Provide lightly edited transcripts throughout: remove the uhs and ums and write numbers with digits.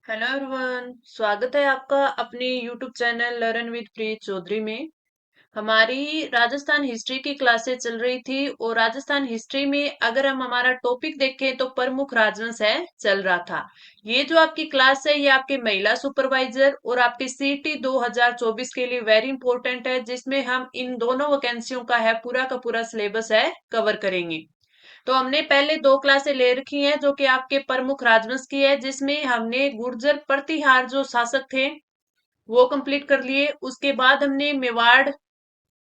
Hello everyone, स्वागत है आपका अपने यूट्यूब चैनल लर्न विद प्रीत चौधरी में। हमारी राजस्थान हिस्ट्री की क्लासेस चल रही थी और राजस्थान हिस्ट्री में अगर हम हमारा टॉपिक देखें तो प्रमुख राजवंश है चल रहा था। ये जो आपकी क्लास है ये आपके महिला सुपरवाइजर और आपके सीटी 2024 के लिए वेरी इंपॉर्टेंट है, जिसमें हम इन दोनों वैकेंसियों का है पूरा का पूरा सिलेबस है कवर करेंगे। तो हमने पहले दो क्लासें ले रखी हैं जो कि आपके प्रमुख राजवंश की है, जिसमें हमने गुर्जर प्रतिहार जो शासक थे वो कंप्लीट कर लिए। उसके बाद हमने मेवाड़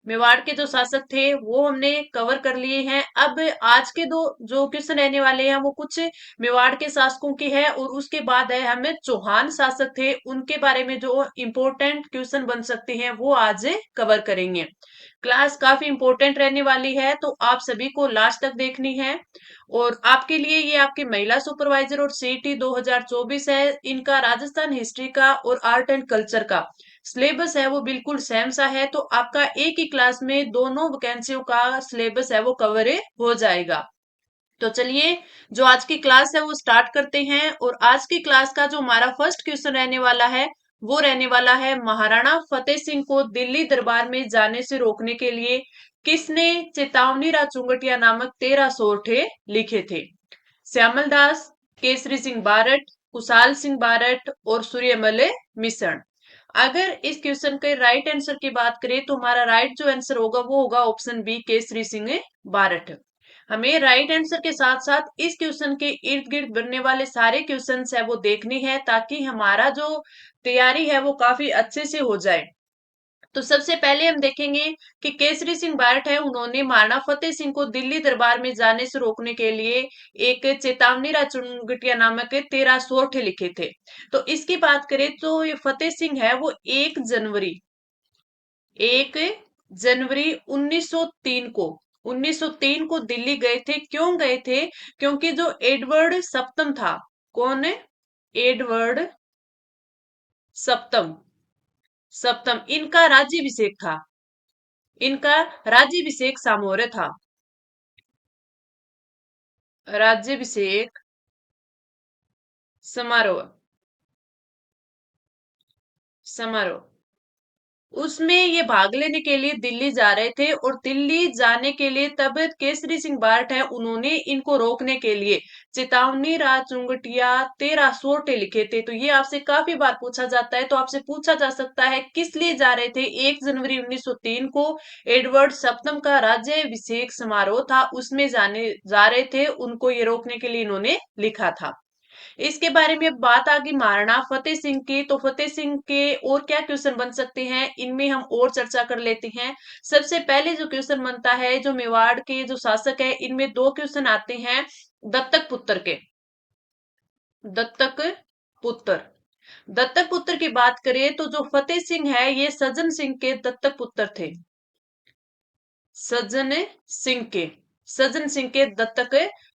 मेवाड़ के जो शासक थे वो हमने कवर कर लिए हैं। अब आज के दो जो क्वेश्चन रहने वाले हैं वो कुछ मेवाड़ के शासकों के हैं और उसके बाद है हमें चौहान शासक थे उनके बारे में जो इंपॉर्टेंट क्वेश्चन बन सकते हैं वो आज कवर करेंगे। क्लास काफी इंपॉर्टेंट रहने वाली है तो आप सभी को लास्ट तक देखनी है। और आपके लिए ये आपकी महिला सुपरवाइजर और सीटी 2024 है, इनका राजस्थान हिस्ट्री का और आर्ट एंड कल्चर का सिलेबस है वो बिल्कुल सेम सा है, तो आपका एक ही क्लास में दोनों वैकेंसियों का सिलेबस है वो कवर हो जाएगा। तो चलिए, जो आज की क्लास है वो स्टार्ट करते हैं। और आज की क्लास का जो हमारा फर्स्ट क्वेश्चन रहने वाला है वो रहने वाला है, महाराणा फतेह सिंह को दिल्ली दरबार में जाने से रोकने के लिए किसने चेतावनी चुंगटिया नामक 13 सोरठे लिखे थे? श्यामल दास, केसरी सिंह बारट, कुशाल सिंह बारट और सूर्यमल मिश्र। अगर इस क्वेश्चन के राइट आंसर की बात करें तो हमारा राइट जो आंसर होगा वो होगा ऑप्शन बी, केसरी सिंह बारट। हमें राइट आंसर के साथ साथ इस क्वेश्चन के इर्द गिर्द बनने वाले सारे क्वेश्चन है वो देखने हैं ताकि हमारा जो तैयारी है वो काफी अच्छे से हो जाए। तो सबसे पहले हम देखेंगे कि केसरी सिंह बारट है, उन्होंने महाराणा फतेह सिंह को दिल्ली दरबार में जाने से रोकने के लिए एक चेतावनी चुनगटिया नामक 13 सोरठे लिखे थे। तो इसकी बात करें तो ये फतेह सिंह है वो 1 जनवरी 1903 को 1903 को दिल्ली गए थे। क्यों गए थे? क्योंकि जो एडवर्ड सप्तम था, कौन है? एडवर्ड सप्तम सप्तम इनका राज्याभिषेक था। इनका राज्याभिषेक सामोरे था। राज्याभिषेक समारोह समारोह उसमें ये भाग लेने के लिए दिल्ली जा रहे थे और दिल्ली जाने के लिए तब केसरी सिंह बार्ट है उन्होंने इनको रोकने के लिए चेतावनी चुंगटिया 13 सोरठे लिखे थे। तो ये आपसे काफी बार पूछा जाता है, तो आपसे पूछा जा सकता है किस लिए जा रहे थे। 1 जनवरी 1903 को एडवर्ड सप्तम का राज्याभिषेक समारोह था, उसमें जाने जा रहे थे, उनको ये रोकने के लिए इन्होंने लिखा था। इसके बारे में अब बात आ गई महाराणा फतेह सिंह की, तो फतेह सिंह के और क्या क्वेश्चन बन सकते हैं इनमें हम और चर्चा कर लेते हैं। सबसे पहले जो क्वेश्चन बनता है, जो मेवाड़ के जो शासक है इनमें दो क्वेश्चन आते हैं दत्तक पुत्र के। दत्तक पुत्र दत्तक पुत्र की बात करें तो जो फतेह सिंह है ये सज्जन सिंह के दत्तक पुत्र थे। सज्जन सिंह के सज्जन सिंह के दत्तक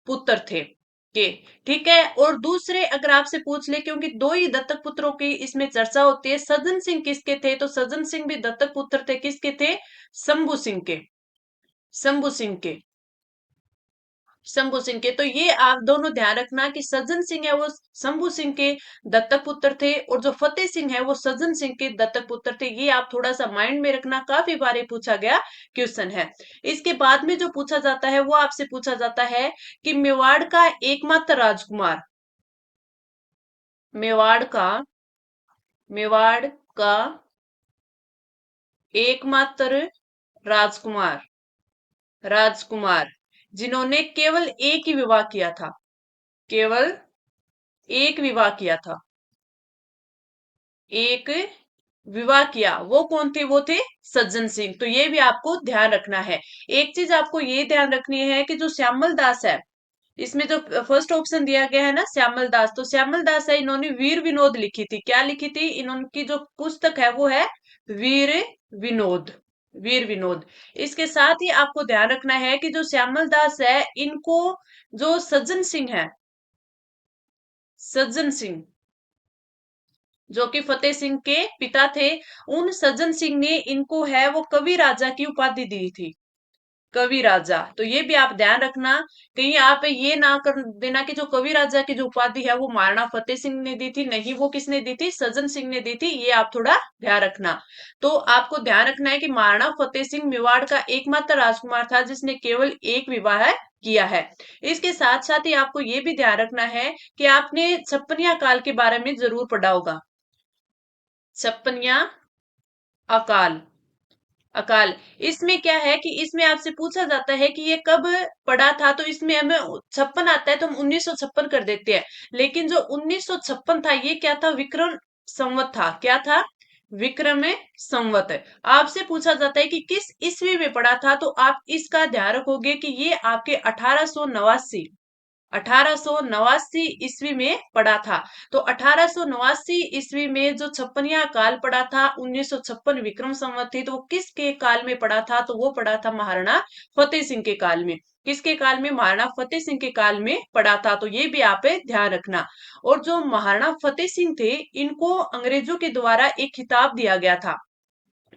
पुत्र थे के। ठीक है, और दूसरे अगर आपसे पूछ ले, क्योंकि दो ही दत्तक पुत्रों की इसमें चर्चा होती है, सज्जन सिंह किसके थे? तो सज्जन सिंह भी दत्तक पुत्र थे, किसके थे? शंभू सिंह के। शंभू सिंह के शंभू सिंह के। तो ये आप दोनों ध्यान रखना कि सज्जन सिंह है वो शंभू सिंह के दत्तक पुत्र थे और जो फतेह सिंह है वो सज्जन सिंह के दत्तक पुत्र थे। ये आप थोड़ा सा माइंड में रखना, काफी बार ये पूछा गया क्वेश्चन है। इसके बाद में जो पूछा जाता है वो आपसे पूछा जाता है कि मेवाड़ का एकमात्र राजकुमार मेवाड़ का मेवाड़ का एकमात्र राजकुमार राजकुमार जिन्होंने केवल एक ही विवाह किया था, केवल एक विवाह किया था, एक विवाह किया, वो कौन थे? वो थे सज्जन सिंह। तो ये भी आपको ध्यान रखना है। एक चीज आपको ये ध्यान रखनी है कि जो श्यामल दास है, इसमें जो फर्स्ट ऑप्शन दिया गया है ना श्यामल दास, तो श्यामल दास है इन्होंने वीर विनोद लिखी थी। क्या लिखी थी? इनकी जो पुस्तक है वो है वीर विनोद। वीर विनोद। इसके साथ ही आपको ध्यान रखना है कि जो श्यामल दास है इनको जो सज्जन सिंह है, सज्जन सिंह जो कि फतेह सिंह के पिता थे, उन सज्जन सिंह ने इनको है वो कवि राजा की उपाधि दी थी। कवि राजा। तो ये भी आप ध्यान रखना, कहीं आप ये ना कर देना कि जो कवि राजा की जो उपाधि है वो महाराणा फतेह सिंह ने दी थी, नहीं, वो किसने दी थी, सज्जन सिंह ने दी थी, ये आप थोड़ा ध्यान रखना। तो आपको ध्यान रखना है कि महाराणा फतेह सिंह मेवाड़ का एकमात्र राजकुमार था जिसने केवल एक विवाह किया है। इसके साथ साथ ही आपको ये भी ध्यान रखना है कि आपने छप्पनिया काल के बारे में जरूर पढ़ा होगा। छप्पनिया अकाल, अकाल, इसमें क्या है कि इसमें आपसे पूछा जाता है कि ये कब पड़ा था, तो इसमें हमें 56 आता है तो हम 1956 कर देते हैं। लेकिन जो 1956 था ये क्या था, विक्रम संवत था। क्या था, विक्रम संवत। आपसे पूछा जाता है कि किस ईस्वी में पड़ा था, तो आप इसका ध्यान रखोगे कि ये आपके 1889 ईस्वी में पड़ा था। तो 1889 ईस्वी में जो छप्पनिया काल पड़ा था, 1956 विक्रम संवत थी, तो वो किसके काल में पड़ा था, तो वो पड़ा था महाराणा फतेह सिंह के काल में। किसके काल में, महाराणा फतेह सिंह के काल में पड़ा था। तो ये भी आप ध्यान रखना। और जो महाराणा फतेह सिंह थे, इनको अंग्रेजों के द्वारा एक खिताब दिया गया था।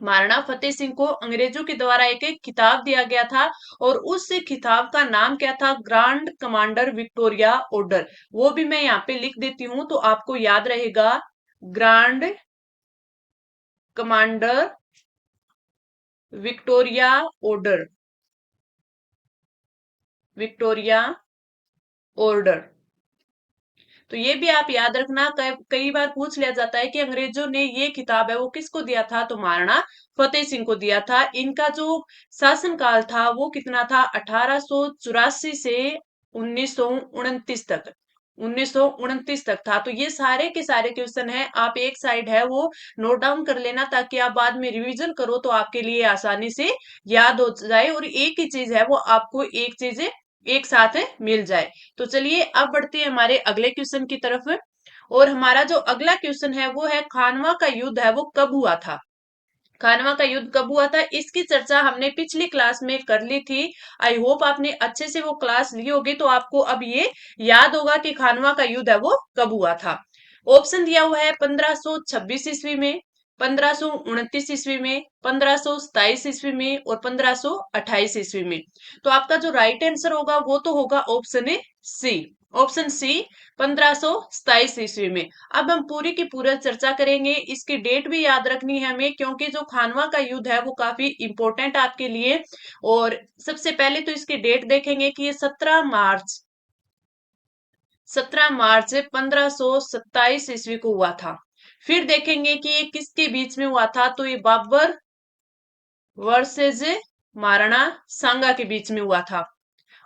महाराणा फतेह सिंह को अंग्रेजों के द्वारा एक एक खिताब दिया गया था, और उस खिताब का नाम क्या था, ग्रांड कमांडर विक्टोरिया ऑर्डर। वो भी मैं यहाँ पे लिख देती हूं तो आपको याद रहेगा, grand commander Victoria order, Victoria order. तो ये भी आप याद रखना, कई बार पूछ लिया जाता है कि अंग्रेजों ने ये किताब है वो किसको दिया था, तो महाराणा फतेह सिंह को दिया था। इनका जो शासनकाल था वो कितना था, 1884 से 1929 तक, 1929 तक था। तो ये सारे के सारे क्वेश्चन है, आप एक साइड है वो नोट डाउन कर लेना, ताकि आप बाद में रिवीजन करो तो आपके लिए आसानी से याद हो जाए, और एक ही चीज है वो आपको एक चीज एक साथ मिल जाए। तो चलिए अब बढ़ते हैं हमारे अगले क्वेश्चन की तरफ। और हमारा जो अगला क्वेश्चन है वो है, खानवा का युद्ध है वो कब हुआ था। खानवा का युद्ध कब हुआ था, इसकी चर्चा हमने पिछली क्लास में कर ली थी। आई होप आपने अच्छे से वो क्लास ली होगी, तो आपको अब ये याद होगा कि खानवा का युद्ध है वो कब हुआ था। ऑप्शन दिया हुआ है 1526 ईस्वी में, 1529 ईस्वी में, 1527 ईस्वी में, और 1528 ईस्वी में। तो आपका जो राइट आंसर होगा वो तो होगा option A C, option C, 1527 ईस्वी में। अब हम पूरी की पूरी चर्चा करेंगे, इसकी डेट भी याद रखनी है हमें, क्योंकि जो खानवा का युद्ध है वो काफी इंपॉर्टेंट आपके लिए। और सबसे पहले तो इसकी डेट देखेंगे कि ये 17 मार्च 1527 ईस्वी को हुआ था। फिर देखेंगे कि ये किसके बीच में हुआ था, तो ये बाबर वर्सेज महाराणा सांगा के बीच में हुआ था।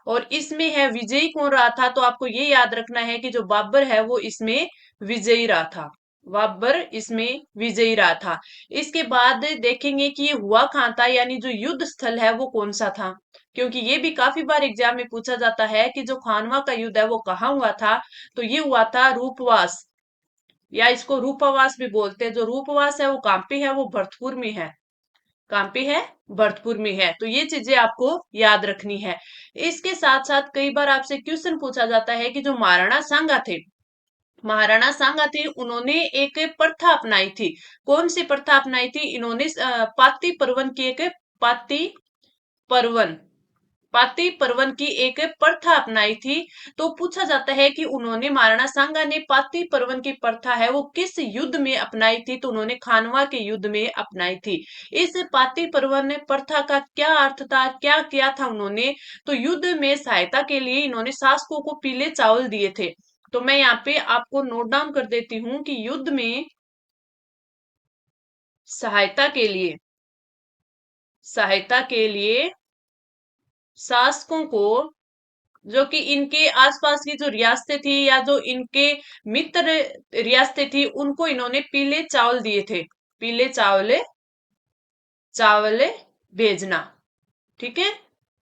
और इसमें है विजयी कौन रहा था, तो आपको ये याद रखना है कि जो बाबर है वो इसमें विजयी रहा था, बाबर इसमें विजयी रहा था। इसके बाद देखेंगे कि ये हुआ कहाँ था, यानी जो युद्ध स्थल है वो कौन सा था, क्योंकि ये भी काफी बार एग्जाम में पूछा जाता है कि जो खानवा का युद्ध है वो कहाँ हुआ था। तो ये हुआ था रूपवास, या इसको रूपवास भी बोलते हैं। जो रूपवास है वो कहाँ पे है, वो भरतपुर में है। कहाँ पे है, भरतपुर में है। तो ये चीजें आपको याद रखनी है। इसके साथ साथ कई बार आपसे क्वेश्चन पूछा जाता है कि जो महाराणा सांगा थे, महाराणा सांगा थे, उन्होंने एक प्रथा अपनाई थी। कौन सी प्रथा अपनाई थी, इन्होंने पाती पर्वन की एक, पाती पर्वन, पाती पर्वन की एक प्रथा अपनाई थी। तो पूछा जाता है कि उन्होंने, महाराणा सांगा ने पाती पर्वन की प्रथा है वो किस युद्ध में अपनाई थी, तो उन्होंने खानवा के युद्ध में अपनाई थी। इस पाती पर्वन प्रथा का क्या अर्थ था, क्या किया था उन्होंने, तो युद्ध में सहायता के लिए इन्होंने शासकों को पीले चावल दिए थे। तो मैं यहाँ पे आपको नोट डाउन कर देती हूँ कि युद्ध में सहायता के लिए, सहायता के लिए शासकों को, जो कि इनके आसपास की जो रियासतें थी या जो इनके मित्र रियासतें थी, उनको इन्होंने पीले चावल दिए थे। पीले चावल, चावल भेजना, ठीक है।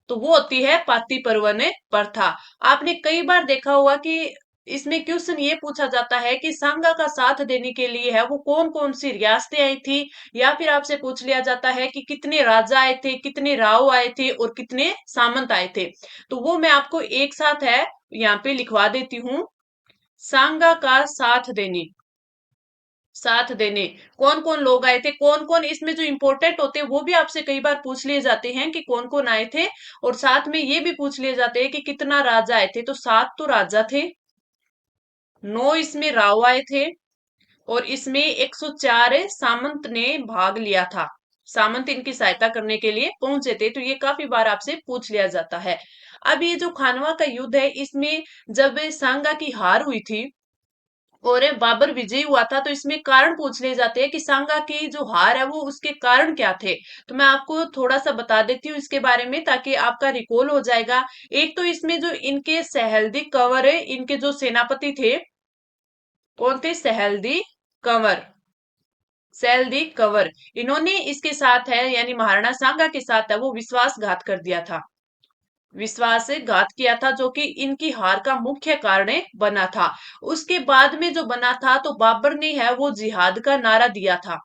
तो वो होती है पाती पर्वन प्रथा। आपने कई बार देखा होगा कि इसमें क्वेश्चन ये पूछा जाता है कि सांगा का साथ देने के लिए है वो कौन कौन सी रियासतें आई थी, या फिर आपसे पूछ लिया जाता है कि कितने राजा आए थे, कितने राव आए थे, और कितने सामंत आए थे। तो वो मैं आपको एक साथ है यहाँ पे लिखवा देती हूँ। सांगा का साथ देने, साथ देने कौन कौन लोग आए थे, कौन कौन इसमें जो इंपॉर्टेंट होते हैं वो भी आपसे कई बार पूछ लिए जाते हैं कि कौन कौन आए थे। और साथ में ये भी पूछ लिए जाते हैं कि कितना राजा आए थे, तो 7 तो राजा थे, 9 इसमें राव आए थे, और इसमें 104 सामंत ने भाग लिया था। सामंत इनकी सहायता करने के लिए पहुंचे थे, तो ये काफी बार आपसे पूछ लिया जाता है। अब ये जो खानवा का युद्ध है, इसमें जब सांगा की हार हुई थी और बाबर विजयी हुआ था, तो इसमें कारण पूछ लिए जाते हैं कि सांगा की जो हार है वो उसके कारण क्या थे। तो मैं आपको थोड़ा सा बता देती हूँ इसके बारे में, ताकि आपका रिकॉल हो जाएगा। एक तो इसमें जो इनके सहेल्दी कंवर है, इनके जो सेनापति थे, कौन थे? सहेल्दी कंवर। सैलदी कंवर, इन्होंने इसके साथ है यानी महाराणा सांगा के साथ है वो विश्वासघात कर दिया था। विश्वासघात किया था, जो कि इनकी हार का मुख्य कारण बना था। उसके बाद में जो बना था, तो बाबर ने है वो जिहाद का नारा दिया था।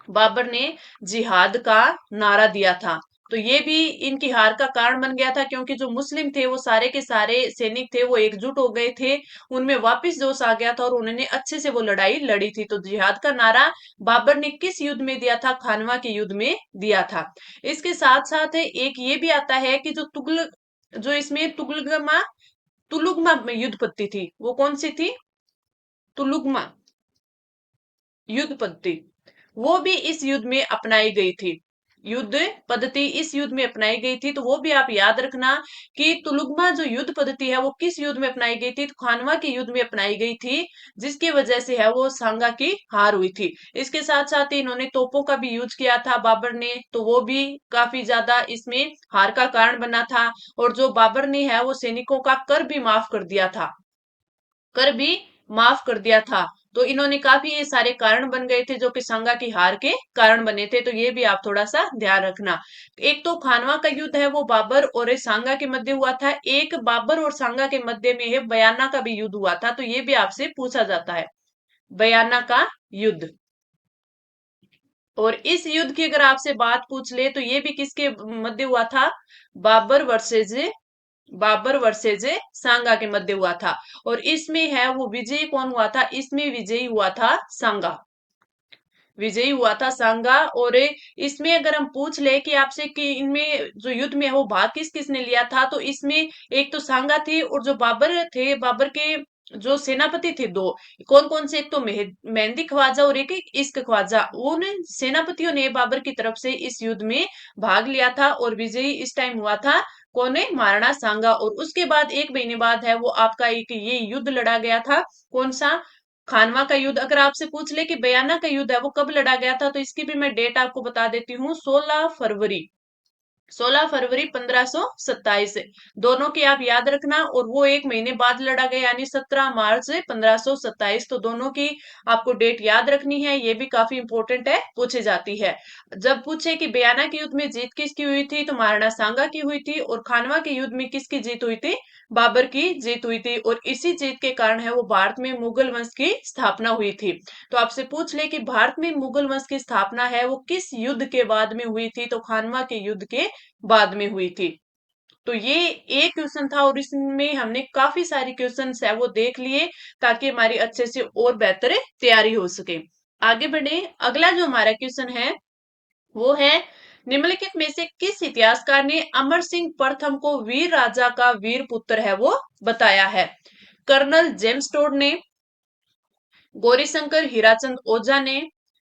बाबर ने जिहाद का नारा दिया था, तो ये भी इनकी हार का कारण बन गया था, क्योंकि जो मुस्लिम थे वो सारे के सारे सैनिक थे वो एकजुट हो गए थे, उनमें वापस जोश आ गया था और उन्होंने अच्छे से वो लड़ाई लड़ी थी। तो जिहाद का नारा बाबर ने किस युद्ध में दिया था? खानवा के युद्ध में दिया था। इसके साथ साथ एक ये भी आता है कि जो तुगलक, जो इसमें तुगलगमा तुलुगमा में युद्ध पद्धति थी, वो कौन सी थी? तुलुगमा युद्ध पद्धति, वो भी इस युद्ध में अपनाई गई थी। युद्ध पद्धति इस युद्ध में अपनाई गई थी, तो वो भी आप याद रखना कि तुलुगमा जो युद्ध पद्धति है वो किस युद्ध में अपनाई गई थी? तो खानवा के युद्ध में अपनाई गई थी, जिसकी वजह से है वो सांगा की हार हुई थी। इसके साथ साथ ही इन्होंने तोपों का भी यूज किया था बाबर ने, तो वो भी काफी ज्यादा इसमें हार का कारण बना था। और जो बाबर ने है वो सैनिकों का कर भी माफ कर दिया था, कर भी माफ कर दिया था। तो इन्होंने काफी ये सारे कारण बन गए थे जो कि सांगा की हार के कारण बने थे, तो ये भी आप थोड़ा सा ध्यान रखना। एक तो खानवा का युद्ध है वो बाबर और सांगा के मध्य हुआ था, एक बाबर और सांगा के मध्य में है बयाना का भी युद्ध हुआ था, तो ये भी आपसे पूछा जाता है, बयाना का युद्ध। और इस युद्ध की अगर आपसे बात पूछ ले, तो ये भी किसके मध्य हुआ था? बाबर वर्सेज बाबर वर्सेज सांगा के मध्य हुआ था। और इसमें है वो विजयी कौन हुआ था? इसमें विजयी हुआ था सांगा, विजयी हुआ था सांगा। और इसमें अगर हम पूछ ले कि आपसे कि इनमें जो युद्ध में है वो भाग किस किस ने लिया था, तो इसमें एक तो सांगा थे, और जो बाबर थे, बाबर के जो सेनापति थे दो, कौन कौन से? एक तो मेहंदी ख्वाजा और एक इश्क ख्वाजा, उन सेनापतियों ने बाबर की तरफ से इस युद्ध में भाग लिया था, और विजयी इस टाइम हुआ था कौन है? महाराणा सांगा। और उसके बाद 1 महीने बाद है वो आपका एक ये युद्ध लड़ा गया था, कौन सा? खानवा का युद्ध। अगर आपसे पूछ ले कि बयाना का युद्ध है वो कब लड़ा गया था, तो इसकी भी मैं डेट आपको बता देती हूँ, 16 फरवरी, 16 फरवरी 1527। दोनों की आप याद रखना, और वो 1 महीने बाद लड़ा गया यानी 17 मार्च 1527। तो दोनों की आपको डेट याद रखनी है, ये भी काफी इंपॉर्टेंट है, पूछी जाती है। जब पूछे कि बयाना के युद्ध में जीत किसकी हुई थी, तो महाराणा सांगा की हुई थी, और खानवा के युद्ध में किसकी जीत हुई थी? बाबर की जीत हुई थी। और इसी जीत के कारण है वो भारत में मुगल वंश की स्थापना हुई थी। तो आपसे पूछ ले कि भारत में मुगल वंश की स्थापना है वो किस युद्ध के बाद में हुई थी, तो खानवा के युद्ध के बाद में हुई थी। तो ये एक क्वेश्चन था, और इसमें हमने काफी सारे क्वेश्चन है वो देख लिए, ताकि हमारी अच्छे से और बेहतर तैयारी हो सके। आगे बढ़े, अगला जो हमारा क्वेश्चन है वो है, निम्नलिखित में से किस इतिहासकार ने अमर सिंह प्रथम को वीर राजा का वीर पुत्र है वो बताया है? कर्नल जेम्स टोड ने, गौरीशंकर हीराचंद ओझा ने,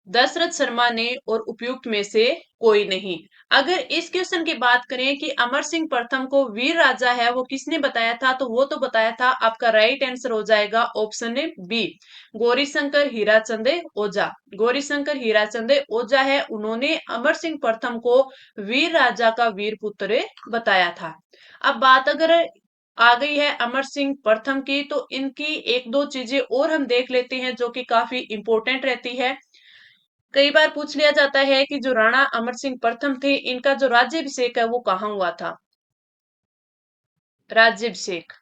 दशरथ शर्मा ने, और उपयुक्त में से कोई नहीं। अगर इस क्वेश्चन की बात करें कि अमर सिंह प्रथम को वीर राजा है वो किसने बताया था, तो वो तो बताया था, आपका राइट आंसर हो जाएगा ऑप्शन बी, गौरीशंकर हीराचंद ओझा। गौरीशंकर हीराचंद ओझा है, उन्होंने अमर सिंह प्रथम को वीर राजा का वीर पुत्र बताया था। अब बात अगर आ गई है अमर सिंह प्रथम की, तो इनकी एक दो चीजें और हम देख लेते हैं जो कि काफी इंपॉर्टेंट रहती है। कई बार पूछ लिया जाता है कि जो राणा अमर सिंह प्रथम थे, इनका जो राज्याभिषेक है वो कहाँ हुआ था? राज्याभिषेक,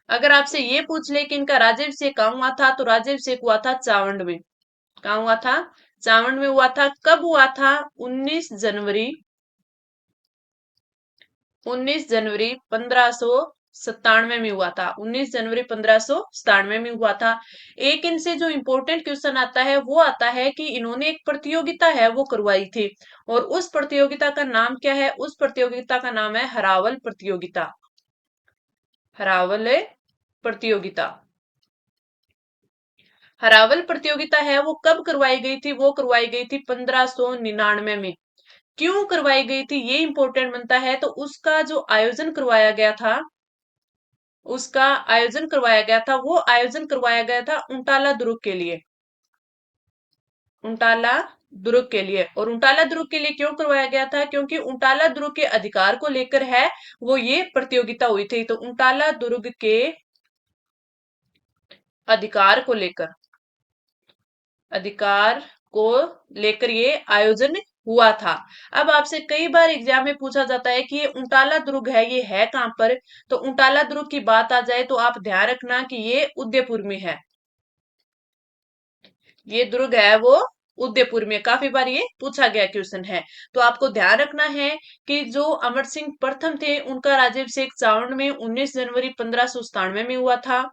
अगर आपसे ये पूछ ले कि इनका राज्याभिषेक कहाँ हुआ था, तो राज्याभिषेक हुआ था चावंड में। कहाँ हुआ था? चावंड में हुआ था। कब हुआ था? 19 जनवरी 15 97 में हुआ था। 19 जनवरी 1597 में हुआ था। एक इनसे जो इंपॉर्टेंट क्वेश्चन आता है वो आता है कि इन्होंने एक प्रतियोगिता है वो करवाई थी, और उस प्रतियोगिता का नाम क्या है? उस प्रतियोगिता का नाम है हरावल प्रतियोगिता। हरावल प्रतियोगिता। हरावल प्रतियोगिता है वो कब करवाई गई थी? वो करवाई गई थी 1599 में। क्यों करवाई गई थी ये इंपॉर्टेंट बनता है। तो उसका जो आयोजन करवाया गया था, उसका आयोजन करवाया गया था, वो आयोजन करवाया गया था उंटाला दुर्ग के लिए। उंटाला दुर्ग के लिए। और उंटाला दुर्ग के लिए क्यों करवाया गया था? क्योंकि उंटाला दुर्ग के अधिकार को लेकर है वो ये प्रतियोगिता हुई थी। तो उंटाला दुर्ग के अधिकार को लेकर, अधिकार को लेकर ये आयोजन हुआ था। अब आपसे कई बार एग्जाम में पूछा जाता है कि ये उंटाला दुर्ग है, ये है कहां पर? तो उंटाला दुर्ग की बात आ जाए तो आप ध्यान रखना कि ये उदयपुर में है। ये दुर्ग है वो उदयपुर में। काफी बार ये पूछा गया क्वेश्चन है। तो आपको ध्यान रखना है कि जो अमर सिंह प्रथम थे उनका राज्याभिषेक सावन में 19 जनवरी 1597 में हुआ था।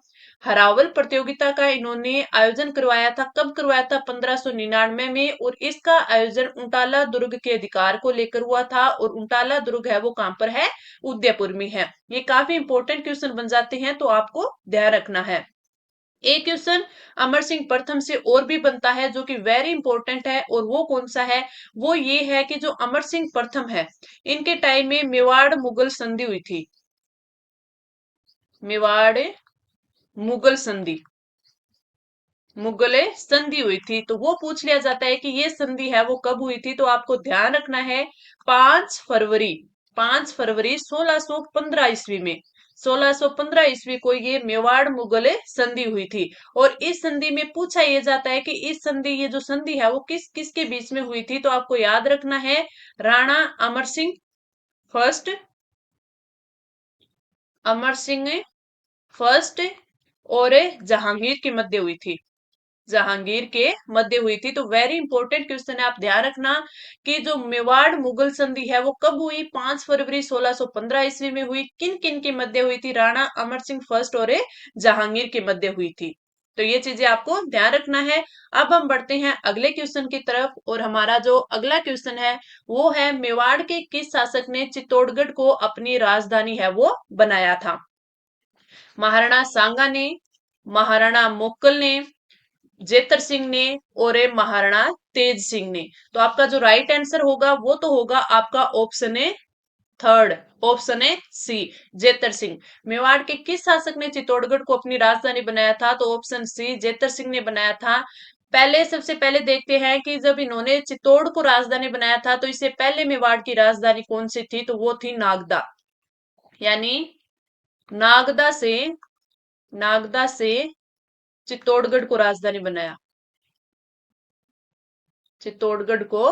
हरावल प्रतियोगिता का इन्होंने आयोजन करवाया था। कब करवाया था? 1599 में। और इसका आयोजन उंटाला दुर्ग के अधिकार को लेकर हुआ था। और उंटाला दुर्ग है वो कहां पर है? उदयपुर में है। ये काफी इंपॉर्टेंट क्वेश्चन बन जाते हैं, तो आपको ध्यान रखना है। एक क्वेश्चन अमर सिंह प्रथम से और भी बनता है जो कि वेरी इंपॉर्टेंट है, और वो कौन सा है? वो ये है कि जो अमर सिंह प्रथम है, इनके टाइम में मेवाड़ मुगल संधि हुई थी। मेवाड़ मुगल संधि, मुगल संधि हुई थी। तो वो पूछ लिया जाता है कि ये संधि है वो कब हुई थी। तो आपको ध्यान रखना है 5 फरवरी, 5 फरवरी 1615 ईस्वी में, 1615 ईस्वी को ये मेवाड़ मुगल संधि हुई थी। और इस संधि में पूछा यह जाता है कि इस संधि, ये जो संधि है वो किस किसके बीच में हुई थी? तो आपको याद रखना है राणा अमर सिंह फर्स्ट, अमर सिंह फर्स्ट और जहांगीर के मध्य हुई थी। जहांगीर के मध्य हुई थी। तो वेरी इंपॉर्टेंट क्वेश्चन है, आप ध्यान रखना कि जो मेवाड़ मुगल संधि है वो कब हुई? 5 फरवरी 1615 ईस्वी में हुई। किन किन के मध्य हुई थी? राणा अमर सिंह फर्स्ट और जहांगीर के मध्य हुई थी। तो ये चीजें आपको ध्यान रखना है। अब हम बढ़ते हैं अगले क्वेश्चन की तरफ, और हमारा जो अगला क्वेश्चन है वो है मेवाड़ के किस शासक ने चित्तौड़गढ़ को अपनी राजधानी है वो बनाया था? महाराणा सांगा ने, महाराणा मोक्कल ने, जेतर सिंह ने, और महाराणा तेज सिंह ने। तो आपका जो राइट आंसर होगा वो तो होगा आपका option A third, option A C, Jaitra Singh. Mewar के किस शासक ने चित्तौड़गढ़ को अपनी राजधानी बनाया था? तो ऑप्शन सी, जेतर सिंह ने बनाया था। पहले, सबसे पहले देखते हैं कि जब इन्होंने चित्तौड़ को राजधानी बनाया था तो इससे पहले मेवाड़ की राजधानी कौन सी थी? तो वो थी नागदा। यानी नागदा से, नागदा से चित्तौड़गढ़ को राजधानी बनाया, चित्तौड़गढ़ को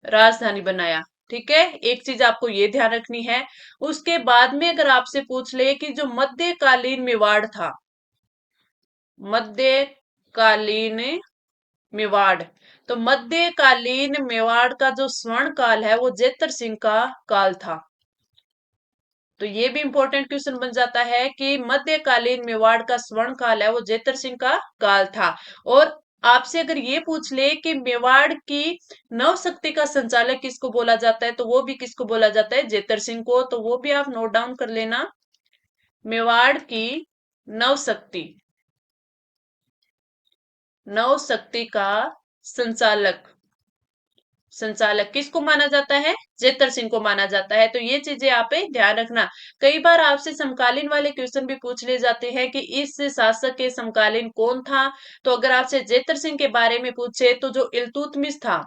राजधानी बनाया। ठीक है, एक चीज आपको ये ध्यान रखनी है। उसके बाद में अगर आपसे पूछ ले कि जो मध्यकालीन मेवाड़ था, मध्यकालीन मेवाड़, तो मध्यकालीन मेवाड़ का जो स्वर्ण काल है वो जेतर सिंह का काल था। तो ये भी इंपॉर्टेंट क्वेश्चन बन जाता है कि मध्यकालीन मेवाड़ का स्वर्ण काल है वो जेतर सिंह का काल था। और आपसे अगर ये पूछ ले कि मेवाड़ की नव शक्ति का संचालक किसको बोला जाता है, तो वो भी किसको बोला जाता है? जेतर सिंह को। तो वो भी आप नोट डाउन कर लेना। मेवाड़ की नव शक्ति, नव शक्ति का संचालक, संचालक किसको माना जाता है? जेतर सिंह को माना जाता है। तो ये चीजें आप ध्यान रखना। कई बार आपसे समकालीन वाले क्वेश्चन भी पूछ ले जाते हैं कि इस शासक के समकालीन कौन था। तो अगर आपसे जेतर सिंह के बारे में पूछे तो जो इल्तुतमिश था,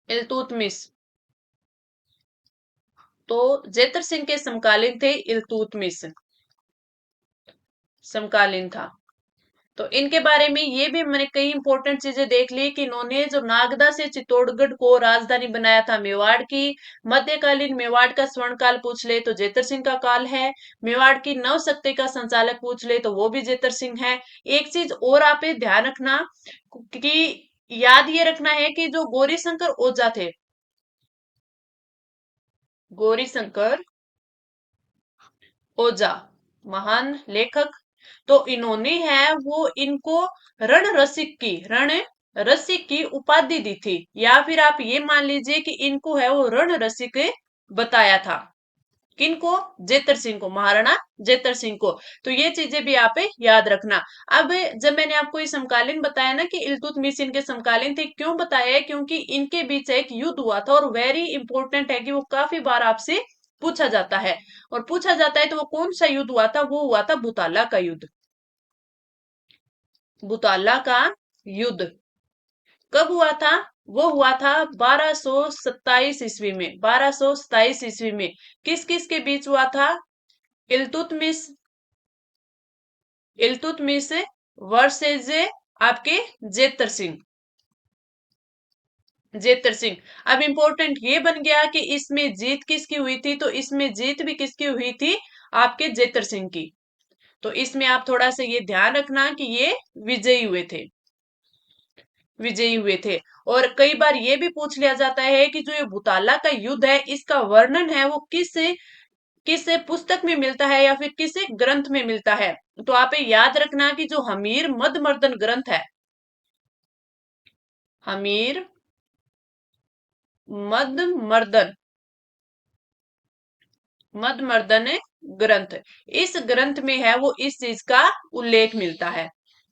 इल्तुतमिश, तो जेतर सिंह के समकालीन थे इल्तुतमिश, समकालीन था। तो इनके बारे में ये भी मैंने कई इंपॉर्टेंट चीजें देख ली कि इन्होंने जो नागदा से चित्तौड़गढ़ को राजधानी बनाया था मेवाड़ की। मध्यकालीन मेवाड़ का स्वर्ण काल पूछ ले तो जेतर सिंह का काल है। मेवाड़ की नव शक्ति का संचालक पूछ ले तो वो भी जेतर सिंह है। एक चीज और आप ध्यान रखना कि याद ये रखना है कि जो गौरी शंकर ओझा थे, गौरी शंकर ओजा, महान लेखक। तो इन्होंने है वो इनको रण रसिक की उपाधि दी थी, या फिर आप ये मान लीजिए कि इनको है वो रण रसिक बताया था। किनको? जेतर सिंह को, महाराणा जेतर सिंह को। तो ये चीजें भी आप याद रखना। अब जब मैंने आपको ये समकालीन बताया ना कि इल्तुतमिश इनके समकालीन थे, क्यों बताया है? क्योंकि इनके बीच एक युद्ध हुआ था और वेरी इंपॉर्टेंट है कि वो काफी बार आपसे पूछा जाता है। और पूछा जाता है तो वो कौन सा युद्ध हुआ था? वो हुआ था बुताला का युद्ध। बुताला का युद्ध कब हुआ था? वो हुआ था 1227 ईस्वी में। 1227 ईस्वी में किस किस के बीच हुआ था? इल्तुतमिश इल्तुतमिश वर्सेज आपके जेतर सिंह। जेतर सिंह। अब इंपॉर्टेंट ये बन गया कि इसमें जीत किसकी हुई थी? तो इसमें जीत भी किसकी हुई थी? आपके जेतर सिंह की। तो इसमें आप थोड़ा सा ये ध्यान रखना कि ये विजयी हुए थे। विजयी हुए थे। और कई बार ये भी पूछ लिया जाता है कि जो ये भूताला का युद्ध है, इसका वर्णन है वो किस पुस्तक में मिलता है या फिर किस ग्रंथ में मिलता है? तो आप ये याद रखना कि जो हमीर मदमर्दन ग्रंथ है, हमीर मदमर्दन मदमर्दन ग्रंथ, इस ग्रंथ में है वो इस चीज का उल्लेख मिलता है।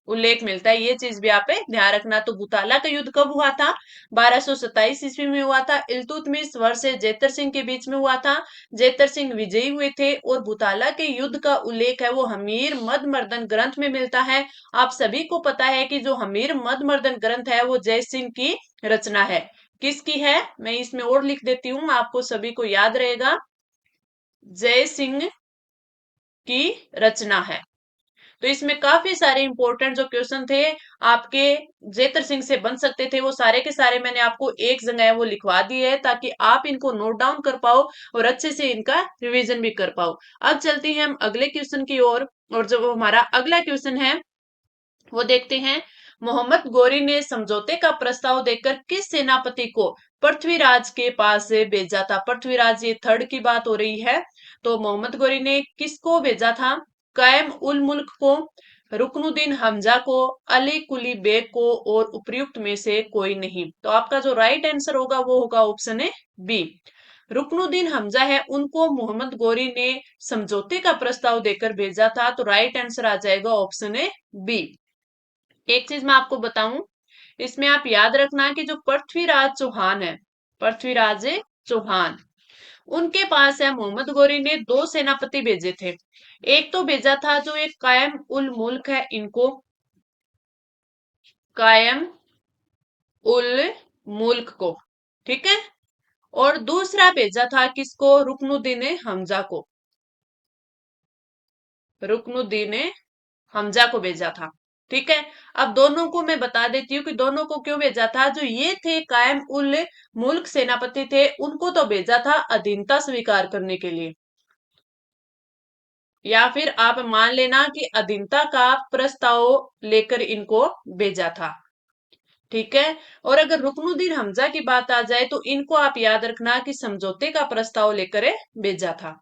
उल्लेख मिलता है, ये चीज भी आप ध्यान रखना। तो बुताला का युद्ध कब हुआ था? 1227 ईस्वी में हुआ था। इल्तुतमिश वर्सेस जेतर सिंह के बीच में हुआ था। जेतर सिंह विजयी हुए थे और बुताला के युद्ध का उल्लेख है वो हमीर मदमर्दन ग्रंथ में मिलता है। आप सभी को पता है कि जो हमीर मदमर्दन ग्रंथ है वो जय सिंह की रचना है। किसकी है? मैं इसमें और लिख देती हूँ, आपको सभी को याद रहेगा। जय सिंह की रचना है। तो इसमें काफी सारे इंपॉर्टेंट जो क्वेश्चन थे आपके जेतर सिंह से बन सकते थे, वो सारे के सारे मैंने आपको एक जगह वो लिखवा दिए है ताकि आप इनको नोट डाउन कर पाओ और अच्छे से इनका रिवीजन भी कर पाओ। अब चलते हैं हम अगले क्वेश्चन की ओर। और जो हमारा अगला क्वेश्चन है वो देखते हैं। मोहम्मद गोरी ने समझौते का प्रस्ताव देकर किस सेनापति को पृथ्वीराज के पास से भेजा था? पृथ्वीराज, ये थर्ड की बात हो रही है। तो मोहम्मद गोरी ने किसको भेजा था? कायम उल मुल्क को, रुकनुद्दीन हमजा को, अली कुली बेग को, और उपयुक्त में से कोई नहीं। तो आपका जो राइट आंसर होगा वो होगा ऑप्शन है बी। रुकनुद्दीन हमजा है, उनको मोहम्मद गोरी ने समझौते का प्रस्ताव देकर भेजा था। तो राइट आंसर आ जाएगा ऑप्शन है बी। एक चीज मैं आपको बताऊं, इसमें आप याद रखना कि जो पृथ्वीराज चौहान है, पृथ्वीराज चौहान, उनके पास है मोहम्मद गोरी ने दो सेनापति भेजे थे। एक तो भेजा था जो एक कायम उल मुल्क है, इनको कायम उल मुल्क को, ठीक है। और दूसरा भेजा था किसको? रुकनुद्दीन हमजा को, रुकनुद्दीन हमजा को भेजा था, ठीक है। अब दोनों को मैं बता देती हूँ कि दोनों को क्यों भेजा था। जो ये थे कायम उल मुल्क सेनापति थे, उनको तो भेजा था अधीनता स्वीकार करने के लिए, या फिर आप मान लेना कि अधीनता का प्रस्ताव लेकर इनको भेजा था, ठीक है। और अगर रुकनुद्दीन हमजा की बात आ जाए तो इनको आप याद रखना कि समझौते का प्रस्ताव लेकर भेजा था,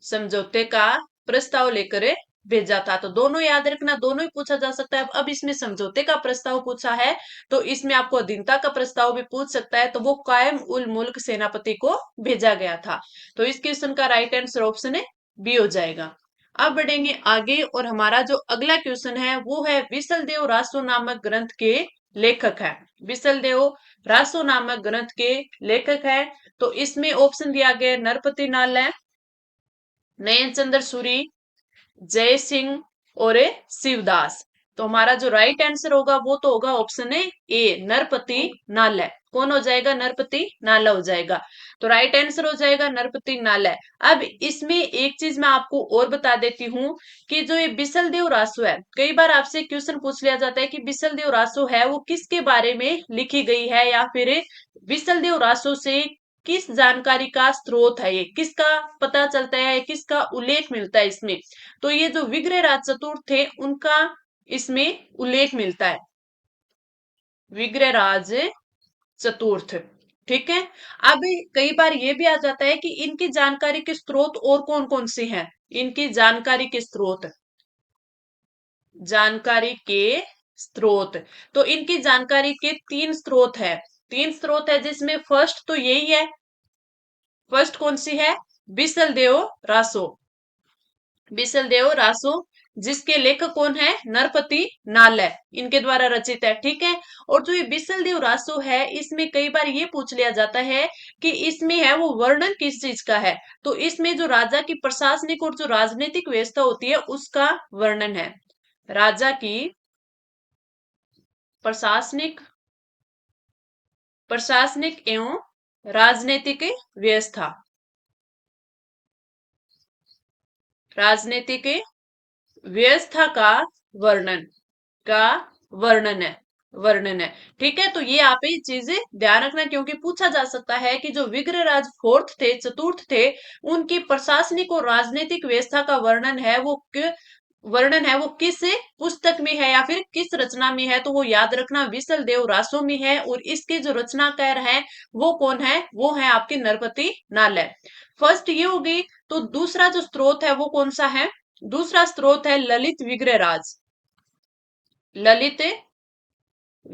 समझौते का प्रस्ताव लेकर भेजा था। तो दोनों याद रखना, दोनों ही पूछा जा सकता है। अब इसमें समझौते का प्रस्ताव पूछा है तो इसमें आपको अधीनता का प्रस्ताव भी पूछ सकता है। तो वो कायम उल मुल्क सेनापति को भेजा गया था। तो इस क्वेश्चन का राइट आंसर ऑप्शन है बी हो जाएगा। अब बढ़ेंगे आगे और हमारा जो अगला क्वेश्चन है वो है विसल देव रासो नामक ग्रंथ के लेखक है। विसल देव रासो नामक ग्रंथ के लेखक है। तो इसमें ऑप्शन दिया गया नरपति नाल है, नयन चंद्र सूरी, जय सिंह और शिवदास। तो हमारा जो राइट आंसर होगा वो तो होगा ऑप्शन है ए, नरपति नालय। कौन हो जाएगा? नरपति नाला हो जाएगा। तो राइट आंसर हो जाएगा नरपति नालय। अब इसमें एक चीज मैं आपको और बता देती हूँ कि जो ये बिसल देव रासो है, कई बार आपसे क्वेश्चन पूछ लिया जाता है कि बिसल देव रासो है वो किसके बारे में लिखी गई है, या फिर बिसल देव रासो से किस जानकारी का स्रोत है, ये किसका पता चलता है, किसका उल्लेख मिलता है इसमें। तो ये जो विग्रहराज चतुर्थ थे उनका इसमें उल्लेख मिलता है, विग्रहराज चतुर्थ। ठीक है। अब कई बार ये भी आ जाता है कि इनकी जानकारी के स्रोत और कौन कौन से हैं। इनकी जानकारी के स्रोत, जानकारी के स्रोत, तो इनकी जानकारी के तीन स्रोत है। तीन स्रोत है जिसमें फर्स्ट तो यही है। फर्स्ट कौन सी है? बिसलदेव रासो। बिसलदेव रासो, जिसके लेखक कौन है? नरपति नालय, इनके द्वारा रचित है। ठीक है। और जो ये बिसलदेव रासो है, इसमें कई बार ये पूछ लिया जाता है कि इसमें है वो वर्णन किस चीज का है। तो इसमें जो राजा की प्रशासनिक और जो राजनीतिक व्यवस्था होती है उसका वर्णन है। राजा की प्रशासनिक, प्रशासनिक एवं राजनीतिक व्यवस्था, राजनीतिक व्यवस्था का वर्णन, का वर्णन है, वर्णन है। ठीक है। तो ये आप ये चीजें ध्यान रखना, क्योंकि पूछा जा सकता है कि जो विग्रहराज फोर्थ थे, चतुर्थ थे, उनकी प्रशासनिक और राजनीतिक व्यवस्था का वर्णन है वो वर्णन है वो किस पुस्तक में है या फिर किस रचना में है। तो वो याद रखना विसल देव रासो में है, और इसके जो रचनाकार है वो कौन है? वो है आपके नरपति नालय। फर्स्ट ये हो गई। तो दूसरा जो स्रोत है वो कौन सा है? दूसरा स्रोत है ललित विग्रहराज। ललित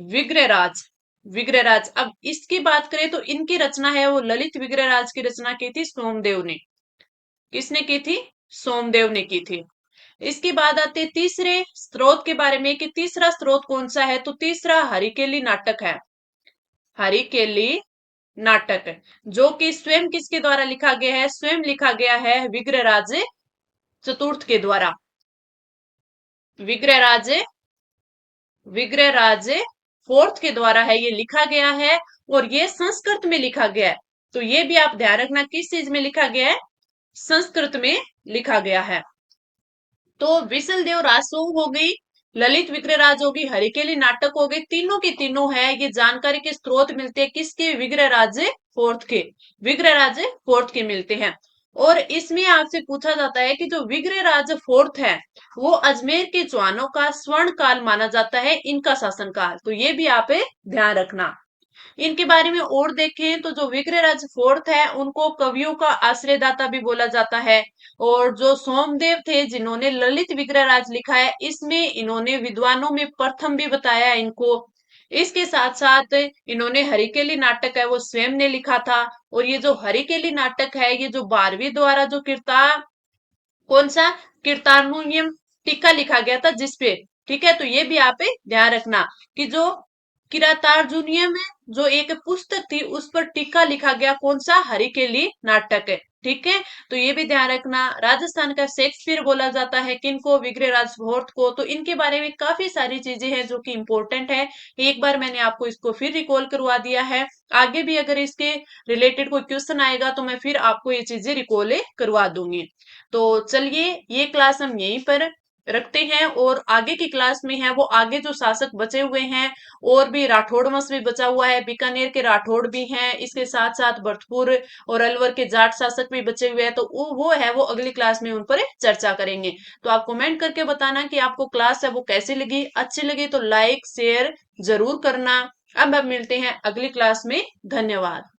विग्रहराज, विग्रहराज। अब इसकी बात करें तो इनकी रचना है वो ललित विग्रहराज की रचना की थी सोमदेव ने। किसने की थी? सोमदेव ने की थी। इसके बाद आते तीसरे स्रोत के बारे में कि तीसरा स्रोत कौन सा है। तो तीसरा हरिकेली नाटक है। हरिकेली नाटक, जो कि स्वयं किसके द्वारा लिखा गया है? स्वयं लिखा गया है विग्रहराज चतुर्थ के द्वारा। विग्रहराज, विग्रहराज फोर्थ के द्वारा है ये लिखा गया है, और ये संस्कृत में लिखा गया है। तो ये भी आप ध्यान रखना किस चीज में लिखा गया है? संस्कृत में लिखा गया है। तो विसल देव रासो हो गई, ललित विग्रहराज होगी, हरिकेली नाटक हो गए, तीनों की तीनों है ये जानकारी के स्रोत मिलते हैं किसके? विग्रहराज फोर्थ के, विग्रहराज फोर्थ के मिलते हैं। और इसमें आपसे पूछा जाता है कि जो विग्रहराज फोर्थ है वो अजमेर के चौहानों का स्वर्ण काल माना जाता है, इनका शासनकाल। तो ये भी आप ध्यान रखना। इनके बारे में और देखें तो जो विग्रहराज फोर्थ है उनको कवियों का आश्रयदाता भी बोला जाता है। और जो सोमदेव थे जिन्होंने ललित विग्रहराज लिखा है, इसमें इन्होंने विद्वानों में प्रथम भी बताया इनको। इसके साथ साथ इन्होंने हरिकेली नाटक है वो स्वयं ने लिखा था। और ये जो हरिकेली नाटक है ये जो 12वीं द्वारा जो कीर्ता, कौन सा? कीर्तानुयम टीका लिखा गया था जिसपे। ठीक है। तो ये भी आप ध्यान रखना कि जो किरातार्जुनीयम है, जो एक पुस्तक थी, उस पर टीका लिखा गया, कौन सा? हरिकेली नाटक है। ठीक है। तो ये भी ध्यान रखना। राजस्थान का शेक्सपियर बोला जाता है किनको? विग्रहराज फोर्थ को। तो इनके बारे में काफी सारी चीजें हैं जो कि इंपॉर्टेंट है। एक बार मैंने आपको इसको फिर रिकॉल करवा दिया है। आगे भी अगर इसके रिलेटेड कोई क्वेश्चन आएगा तो मैं फिर आपको ये चीजें रिकॉल करवा दूंगी। तो चलिए ये क्लास हम यहीं पर रखते हैं, और आगे की क्लास में है वो आगे जो शासक बचे हुए हैं, और भी राठौड़ वंश भी बचा हुआ है, बीकानेर के राठौड़ भी हैं, इसके साथ साथ भरतपुर और अलवर के जाट शासक भी बचे हुए हैं। तो वो है वो अगली क्लास में उन पर चर्चा करेंगे। तो आप कमेंट करके बताना कि आपको क्लास है वो कैसी लगी। अच्छी लगी तो लाइक शेयर जरूर करना। अब मिलते हैं अगली क्लास में। धन्यवाद।